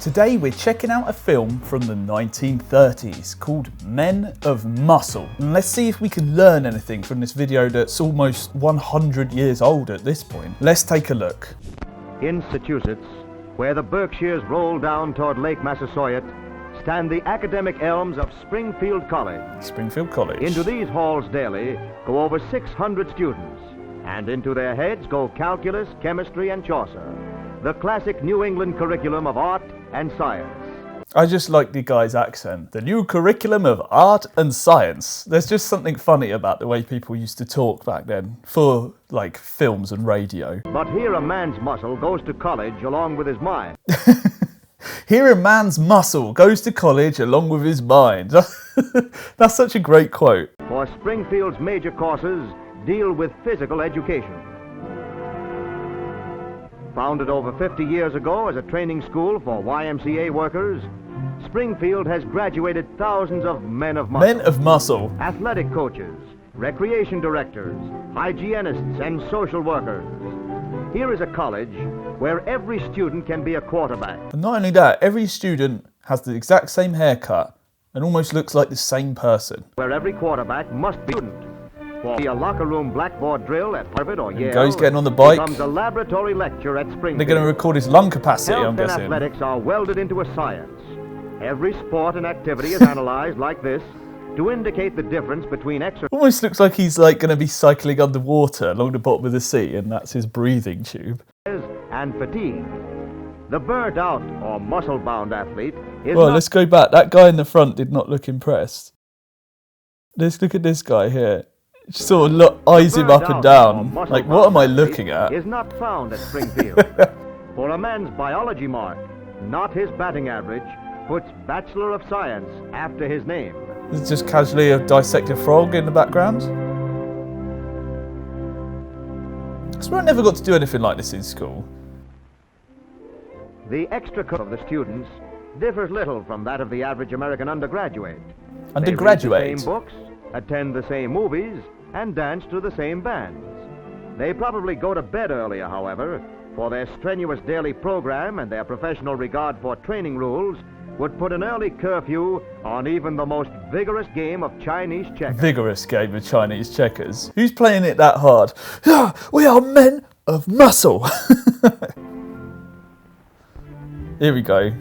Today we're checking out a film from the 1930s called Men of Muscle. And let's see if we can learn anything from this video that's almost 100 years old at this point. Let's take a look. In Massachusetts, where the Berkshires roll down toward Lake Massasoit, stand the academic elms of Springfield College. Springfield College. Into these halls daily go over 600 students, and into their heads go calculus, chemistry, and Chaucer, the classic New England curriculum of art and science. I just like the guy's accent. The new curriculum of art and science. There's just something funny about the way people used to talk back then for, like, films and radio. But here a man's muscle goes to college along with his mind. Here a man's muscle goes to college along with his mind. That's such a great quote. For Springfield's major courses deal with physical education. Founded over 50 years ago as a training school for YMCA workers, Springfield has graduated thousands of men of muscle. Men of muscle. Athletic coaches, recreation directors, hygienists, and social workers. Here is a college where every student can be a quarterback. And not only that, every student has the exact same haircut and almost looks like the same person. Where every quarterback must be a student. For a locker room blackboard drill at Harvard or Yale, Goes getting on the bike. becomes a laboratory lecture at Springfield. They're going to record his lung capacity, I'm Health and guessing. athletics are welded into a science. Every sport and activity is analyzed like this to indicate the difference between exercise Almost looks like he's like going to be cycling underwater along the bottom of the sea, and that's his breathing tube. and fatigue. The burnt out or muscle-bound athlete is Well, not let's go back. That guy in the front did not look impressed. Let's look at this guy here. Just sort of eyes him up and down. Like, what am I looking at? is not found at Springfield. For a man's biology mark, not his batting average, puts Bachelor of Science after his name. There's just casually a dissected frog in the background. I swear I never got to do anything like this in school. The extra of the students differs little from that of the average American undergraduate. Undergraduate? They read the same books, attend the same movies, and dance to the same bands. They probably go to bed earlier, however, for their strenuous daily program and their professional regard for training rules would put an early curfew on even the most vigorous game of Chinese checkers. Vigorous game of Chinese checkers. Who's playing it that hard? We are men of muscle. Here we go.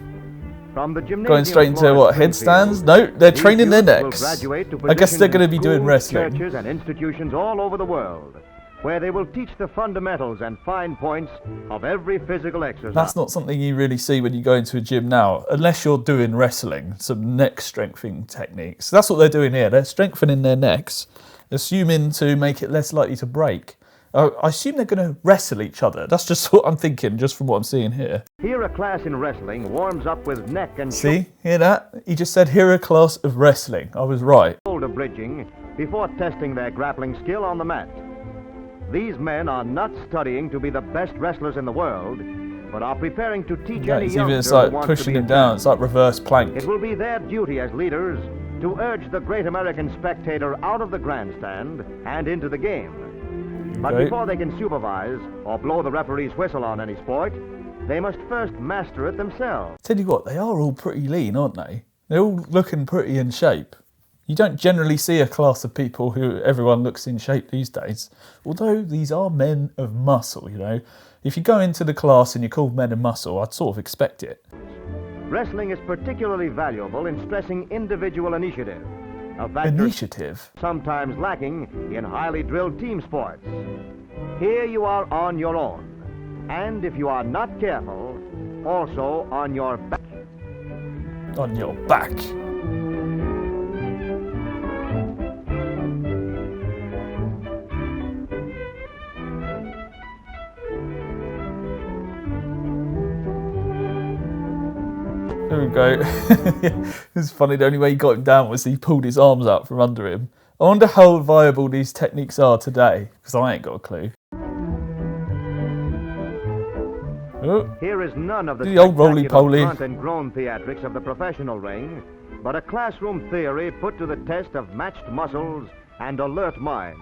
From the gymnasium Going straight into floor what, at Springfield, headstands? No, they're these training their youths will necks. graduate to I guess they're positions going to in be doing schools, wrestling. churches and institutions all over the world, where they will teach the fundamentals and fine points of every physical exercise. That's not something you really see when you go into a gym now, unless you're doing wrestling, some neck strengthening techniques. That's what they're doing here. They're strengthening their necks, assuming to make it less likely to break. I assume they're going to wrestle each other. That's just what I'm thinking, just from what I'm seeing here. Here a class in wrestling warms up with neck and See? Hear that? He just said, here a class of wrestling. I was right. shoulder bridging before testing their grappling skill on the mat. These men are not studying to be the best wrestlers in the world, but are preparing to teach Yeah, any it's even, youngster it's who like wants to pushing be him a down. champ. It's like reverse plank. It will be their duty as leaders to urge the great American spectator out of the grandstand and into the game. But Okay. before they can supervise or blow the referee's whistle on any sport, they must first master it themselves. Tell you what, they are all pretty lean, aren't they? They're all looking pretty in shape. You don't generally see a class of people who everyone looks in shape these days. Although these are men of muscle, you know. If you go into the class and you're called men of muscle, I'd sort of expect it. Wrestling is particularly valuable in stressing individual initiative, a factor Initiative? sometimes lacking in highly drilled team sports. Here you are on your own, and if you are not careful, also on your back. On your back. There we go. It's funny, the only way he got him down was he pulled his arms out from under him. I wonder how viable these techniques are today, because I ain't got a clue. Oh, Here is none of the The old spectacular roly-poly. grunt and groan theatrics of the professional ring, but a classroom theory put to the test of matched muscles and alert minds.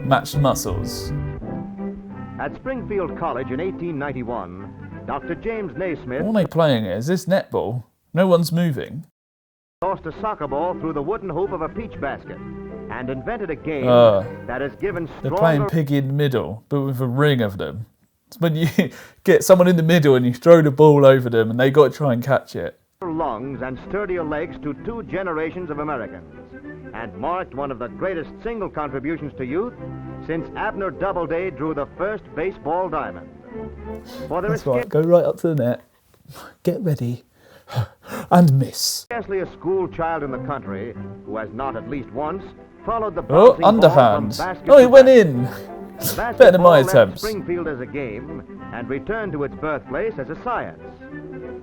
matched muscles. At Springfield College in 1891, Dr. James Naismith What are they playing here? Is this netball? No one's moving. tossed a soccer ball through the wooden hoop of a peach basket and invented a game that has given They're playing stronger pig in the middle, but with a ring of them. It's when you get someone in the middle and you throw the ball over them and they got to try and catch it. lungs and sturdier legs to 2 generations of Americans, and marked one of the greatest single contributions to youth since Abner Doubleday drew the first baseball diamond. For there is That's right, go right up to the net, get ready, and miss. scarcely a school child in the country who has not at least once followed the Oh, bouncing ball from underhand. basket Oh, to it went basket. in. The Better than my basketball left attempts. Springfield as a game and returned to its birthplace as a science.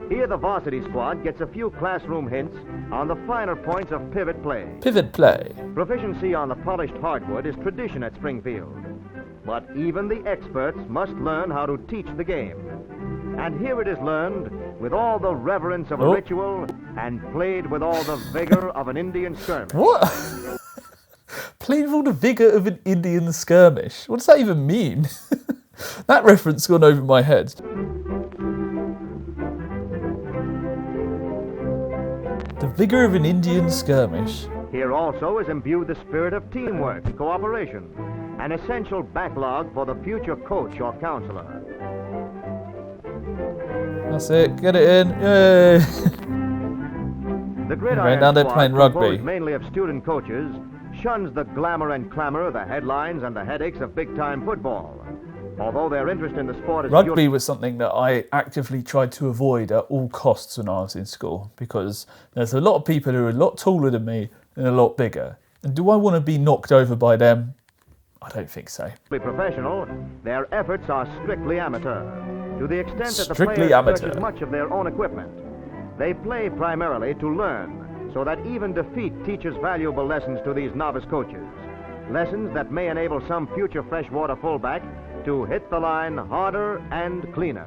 Here the varsity squad gets a few classroom hints on the finer points of pivot play. Pivot play. Proficiency on the polished hardwood is tradition at Springfield. But even the experts must learn how to teach the game. And here it is learned with all the reverence of a Oh. ritual and played with all the vigor of an Indian skirmish. What? Played with all the vigour of an Indian skirmish. What does that even mean? That reference gone over my head. The vigour of an Indian skirmish. Here also is imbued the spirit of teamwork and cooperation, an essential backlog for the future coach or counselor. That's it, get it in. Yay! The gridiron now they're squad, playing rugby. composed mainly of student coaches, shuns the glamour and clamor, the headlines and the headaches of big-time football. Although their interest in the sport is Rugby was something that I actively tried to avoid at all costs when I was in school because there's a lot of people who are a lot taller than me and a lot bigger. And do I want to be knocked over by them? I don't think so. purely professional, their efforts are strictly amateur, to the extent that the Strictly players amateur. purchase much of their own equipment. They play primarily to learn, so that even defeat teaches valuable lessons to these novice coaches. Lessons that may enable some future freshwater fullback to hit the line harder and cleaner.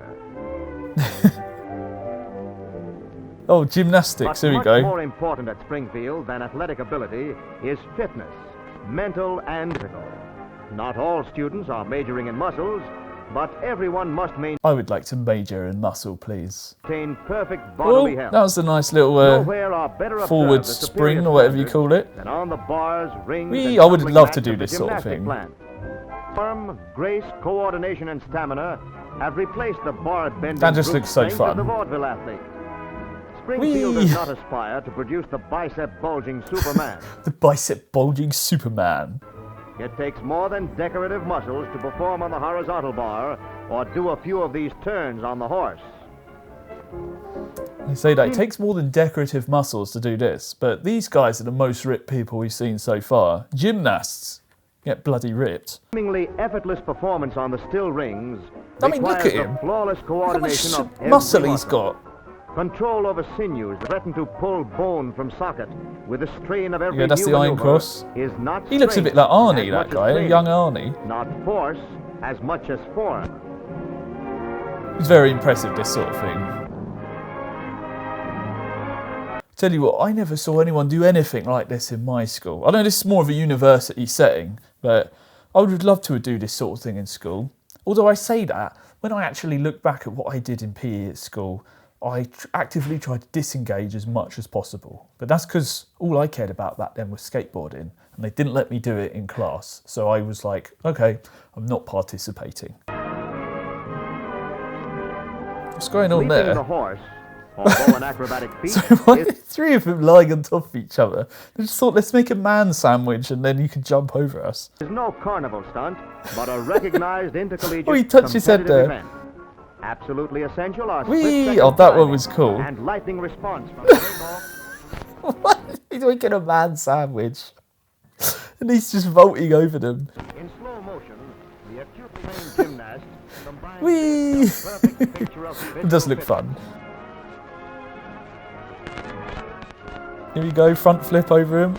Oh, gymnastics, But here we much go. more important at Springfield than athletic ability is fitness, mental and physical. Not all students are majoring in muscles, but everyone must I would like to major in muscle, please. maintain perfect Oh, bodily that health. was a nice little Nowhere are better observed forward the superior spring or whatever you standards call it. than on the bars, rings, Whee, and I would tumbling love mats to do of the this sort of gymnastic thing. plant. Form, grace, coordination, and stamina have replaced the bar-bending That just brute looks so strength of the fun. vaudeville athlete. Springfield Whee! does not aspire to produce the bicep-bulging Superman. The bicep bulging Superman. It takes more than decorative muscles to perform on the horizontal bar or do a few of these turns on the horse. They say that it takes more than decorative muscles to do this, but these guys are the most ripped people we've seen so far. Gymnasts get bloody ripped. Seemingly effortless performance on the still rings I mean, look requires at the him. flawless How coordination much of every muscle he's muscle. got. Control over sinews that threaten to pull bone from socket with the strain of every Yeah, that's new the Iron maneuver Cross. is not He looks a bit strength like as Arnie, much that as guy, training, young Arnie. not force as much as form. It's very impressive, this sort of thing. Tell you what, I never saw anyone do anything like this in my school. I know this is more of a university setting, but I would love to do this sort of thing in school. Although I say that, when I actually look back at what I did in PE at school, I actively tried to disengage as much as possible. But that's because all I cared about back then was skateboarding, and they didn't let me do it in class. So I was like, okay, I'm not participating. What's going on Leaping there? the horse, although an acrobatic feat, So why are is three of them lying on top of each other? They just thought, let's make a man sandwich and then you can jump over us. no carnival stunt, but a recognized intercollegiate Oh, he touched his head competitive there. event. Absolutely essential are Whee! split-second Oh, that one timing was cool. and lightning response from takeoff. What? He's making a man sandwich. And he's just vaulting over them. In slow motion, the acutely trained gymnast combines Whee! a perfect picture of It does look physical fun. Here we go, front flip over him.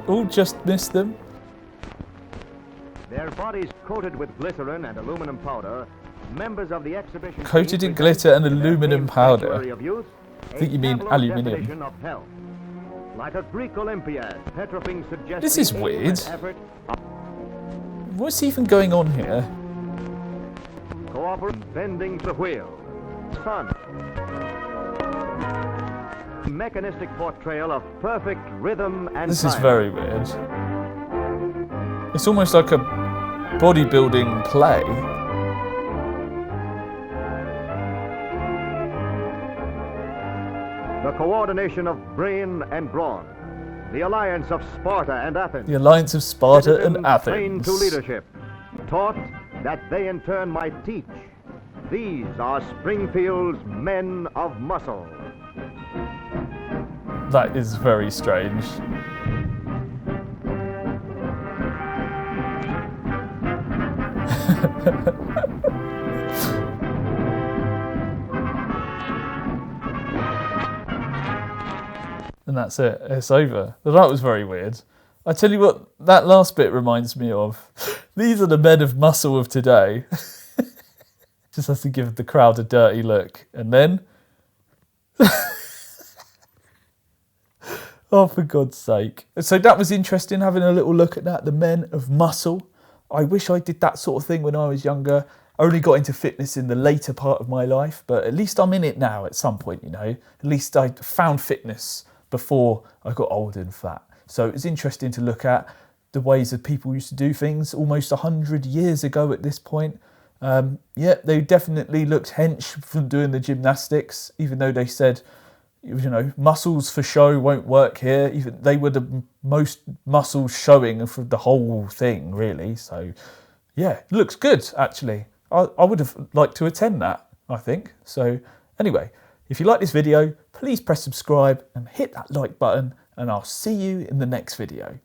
Oh, just missed them. fitness. Their bodies coated with glycerin and aluminum powder, members of the exhibition Coated team in present glitter and in their aluminum famed powder. sanctuary of youth, I think a you mean tableau aluminium. definition of health. Like a Greek Olympiad, Petrofing suggests This is the aim weird. and effort of What's even going on here? bending the wheel. sun. Mechanistic portrayal of perfect rhythm and This is time. very weird. It's almost like a bodybuilding play. The coordination of brain and brawn. The alliance of Sparta and Athens. The alliance of Sparta and Citizens trained Athens. to leadership, taught that they in turn might teach. These are Springfield's men of muscle. That is very strange. And that's it. It's over. That was very weird. I tell you what, that last bit reminds me of. These are the men of muscle of today. Just has to give the crowd a dirty look. And then... Oh, for God's sake. So that was interesting, having a little look at that. The men of muscle. I wish I did that sort of thing when I was younger. I only got into fitness in the later part of my life, but at least I'm in it now at some point, you know. At least I found fitness before I got old and fat. So it's interesting to look at the ways that people used to do things almost 100 years ago at this point. Yeah, they definitely looked hench from doing the gymnastics, even though they said, you know, muscles for show won't work here. Even they were the most muscles showing for the whole thing, really. So, yeah, it looks good, actually. I would have liked to attend that, I think. So, anyway, if you like this video, please press subscribe and hit that like button, and I'll see you in the next video.